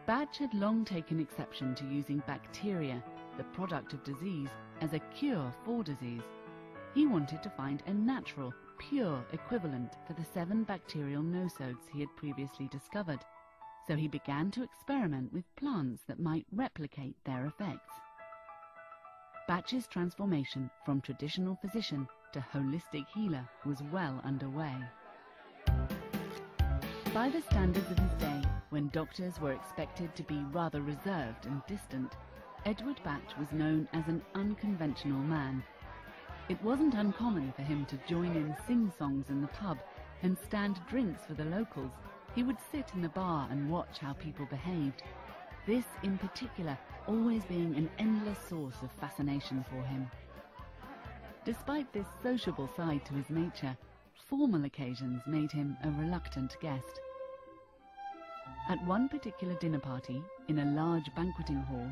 Bach had long taken exception to using bacteria, the product of disease, as a cure for disease. He wanted to find a natural, pure equivalent for the 7 bacterial nosodes he had previously discovered, so he began to experiment with plants that might replicate their effects. Bach's transformation from traditional physician to holistic healer was well underway. By the standards of his day, when doctors were expected to be rather reserved and distant, Edward Bach was known as an unconventional man. It wasn't uncommon for him to join in sing-songs in the pub and stand drinks for the locals. He would sit in the bar and watch how people behaved. This, in particular, always being an endless source of fascination for him. Despite this sociable side to his nature, formal occasions made him a reluctant guest. At one particular dinner party, in a large banqueting hall,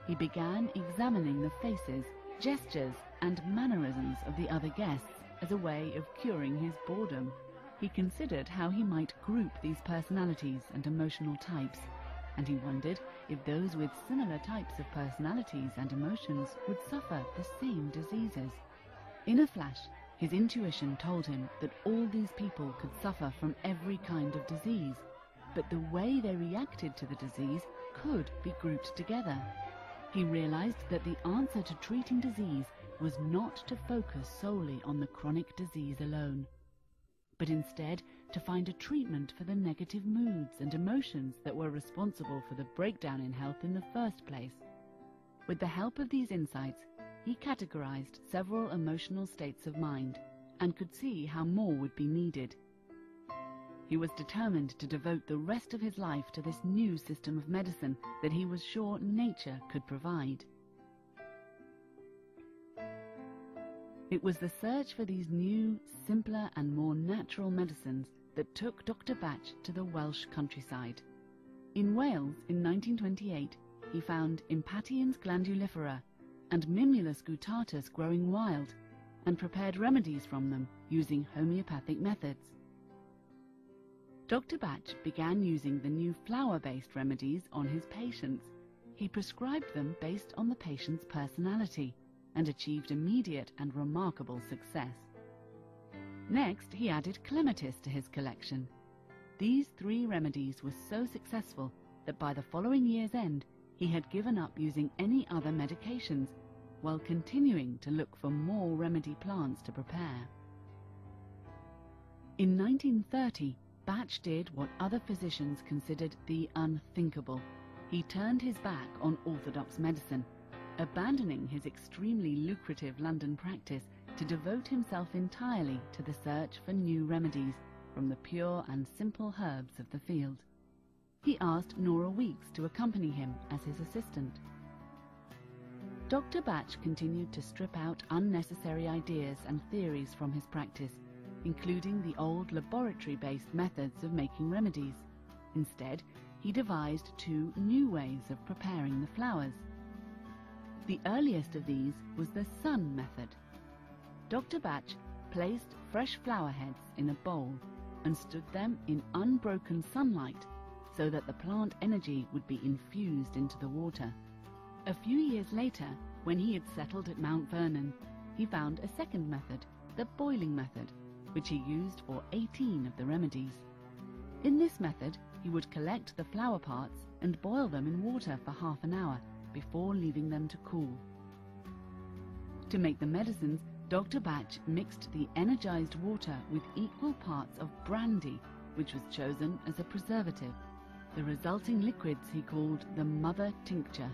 he began examining the faces, gestures, and mannerisms of the other guests as a way of curing his boredom. He considered how he might group these personalities and emotional types, and he wondered if those with similar types of personalities and emotions would suffer the same diseases. In a flash, his intuition told him that all these people could suffer from every kind of disease, but the way they reacted to the disease could be grouped together. He realized that the answer to treating disease was not to focus solely on the chronic disease alone, but instead to find a treatment for the negative moods and emotions that were responsible for the breakdown in health in the first place. With the help of these insights, he categorized several emotional states of mind and could see how more would be needed. He was determined to devote the rest of his life to this new system of medicine that he was sure nature could provide. It was the search for these new, simpler and more natural medicines that took Dr. Bach to the Welsh countryside. In Wales, in 1928, he found Impatiens glandulifera and Mimulus guttatus growing wild, and prepared remedies from them using homeopathic methods. Dr. Bach began using the new flower-based remedies on his patients. He prescribed them based on the patient's personality, and achieved immediate and remarkable success. Next, he added clematis to his collection. These 3 remedies were so successful that by the following year's end, he had given up using any other medications, while continuing to look for more remedy plants to prepare. In 1930, Bach did what other physicians considered the unthinkable. He turned his back on orthodox medicine, abandoning his extremely lucrative London practice to devote himself entirely to the search for new remedies from the pure and simple herbs of the field. He asked Nora Weeks to accompany him as his assistant. Dr. Bach continued to strip out unnecessary ideas and theories from his practice, including the old laboratory-based methods of making remedies. Instead, he devised 2 new ways of preparing the flowers. The earliest of these was the sun method. Dr. Bach placed fresh flower heads in a bowl and stood them in unbroken sunlight so that the plant energy would be infused into the water. A few years later, when he had settled at Mount Vernon, he found a second method, the boiling method, which he used for 18 of the remedies. In this method, he would collect the flower parts and boil them in water for half an hour before leaving them to cool. To make the medicines, Dr. Bach mixed the energized water with equal parts of brandy, which was chosen as a preservative. The resulting liquids he called the mother tincture.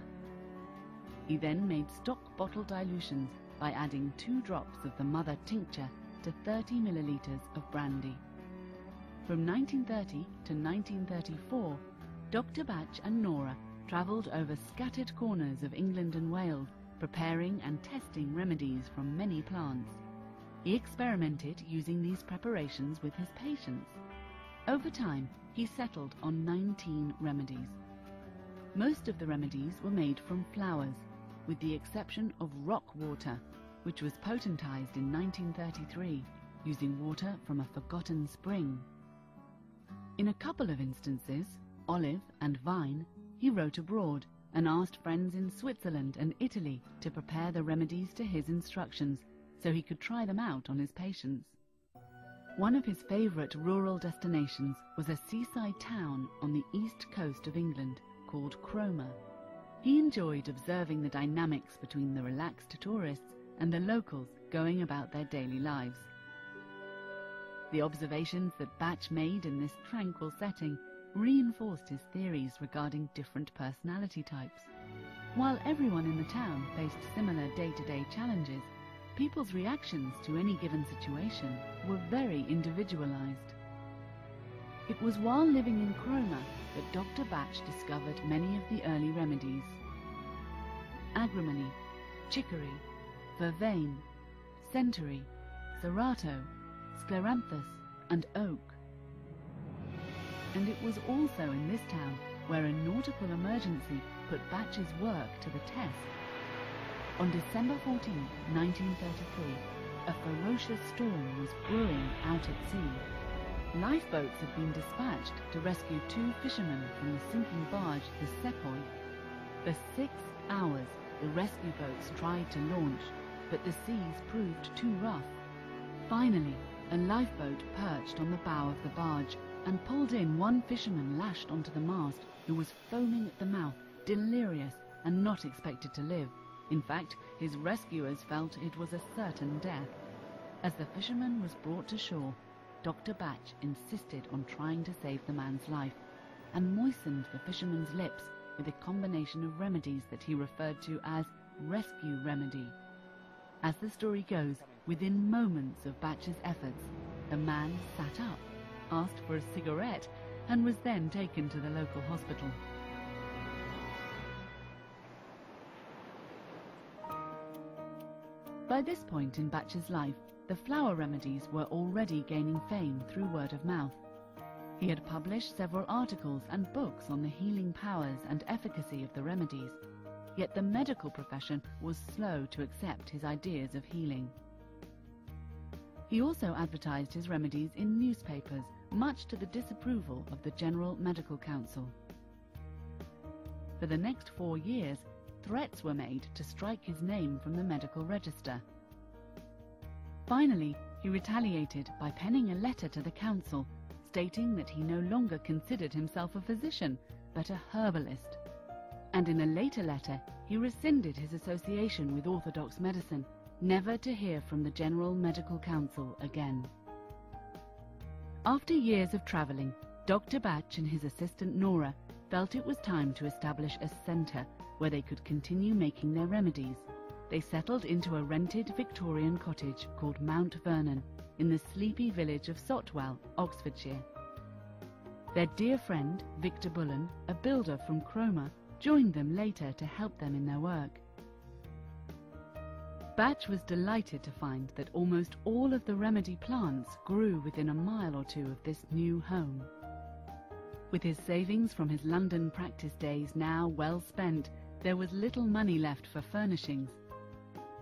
He then made stock bottle dilutions by adding 2 drops of the mother tincture to 30 milliliters of brandy. From 1930 to 1934, Dr. Bach and Nora travelled over scattered corners of England and Wales, preparing and testing remedies from many plants. He experimented using these preparations with his patients. Over time, he settled on 19 remedies. Most of the remedies were made from flowers, with the exception of rock water, which was potentized in 1933, using water from a forgotten spring. In a couple of instances, olive and vine, he wrote abroad and asked friends in Switzerland and Italy to prepare the remedies to his instructions so he could try them out on his patients. One of his favourite rural destinations was a seaside town on the east coast of England called Cromer. He enjoyed observing the dynamics between the relaxed tourists and the locals going about their daily lives. The observations that Bach made in this tranquil setting reinforced his theories regarding different personality types. While everyone in the town faced similar day-to-day challenges, people's reactions to any given situation were very individualized. It was while living in Cromer that Dr. Bach discovered many of the early remedies: agrimony, chicory, vervain, centaury, cerato, scleranthus, and oak. And it was also in this town where a nautical emergency put Bach's work to the test. On December 14, 1933, a ferocious storm was brewing out at sea. Lifeboats had been dispatched to rescue 2 fishermen from the sinking barge, the Sepoy. For 6 hours, the rescue boats tried to launch, but the seas proved too rough. Finally, a lifeboat perched on the bow of the barge and pulled in one fisherman lashed onto the mast who was foaming at the mouth, delirious and not expected to live. In fact, his rescuers felt it was a certain death. As the fisherman was brought to shore, Dr. Bach insisted on trying to save the man's life and moistened the fisherman's lips with a combination of remedies that he referred to as rescue remedy. As the story goes, within moments of Bach's efforts, the man sat up, asked for a cigarette, and was then taken to the local hospital. By this point in Bach's life, the flower remedies were already gaining fame through word of mouth. He had published several articles and books on the healing powers and efficacy of the remedies, yet the medical profession was slow to accept his ideas of healing. He also advertised his remedies in newspapers, much to the disapproval of the General Medical Council. For the next 4 years, threats were made to strike his name from the medical register. Finally, he retaliated by penning a letter to the council, stating that he no longer considered himself a physician, but a herbalist. And in a later letter, he rescinded his association with orthodox medicine, never to hear from the General Medical Council again. After years of travelling, Dr. Bach and his assistant Nora felt it was time to establish a centre where they could continue making their remedies. They settled into a rented Victorian cottage called Mount Vernon in the sleepy village of Sotwell, Oxfordshire. Their dear friend, Victor Bullen, a builder from Cromer, joined them later to help them in their work. Bach was delighted to find that almost all of the remedy plants grew within a mile or 2 of this new home. With his savings from his London practice days now well spent, there was little money left for furnishings.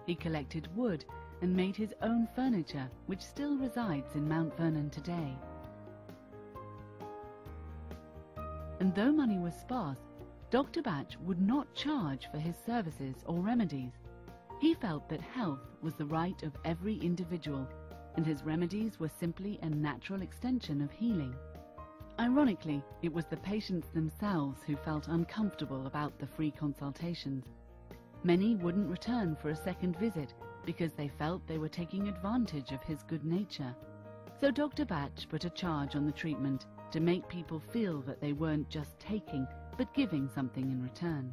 He collected wood and made his own furniture, which still resides in Mount Vernon today. And though money was sparse, Dr. Bach would not charge for his services or remedies. He felt that health was the right of every individual, and his remedies were simply a natural extension of healing. Ironically, it was the patients themselves who felt uncomfortable about the free consultations. Many wouldn't return for a second visit because they felt they were taking advantage of his good nature. So Dr. Bach put a charge on the treatment to make people feel that they weren't just taking, but giving something in return.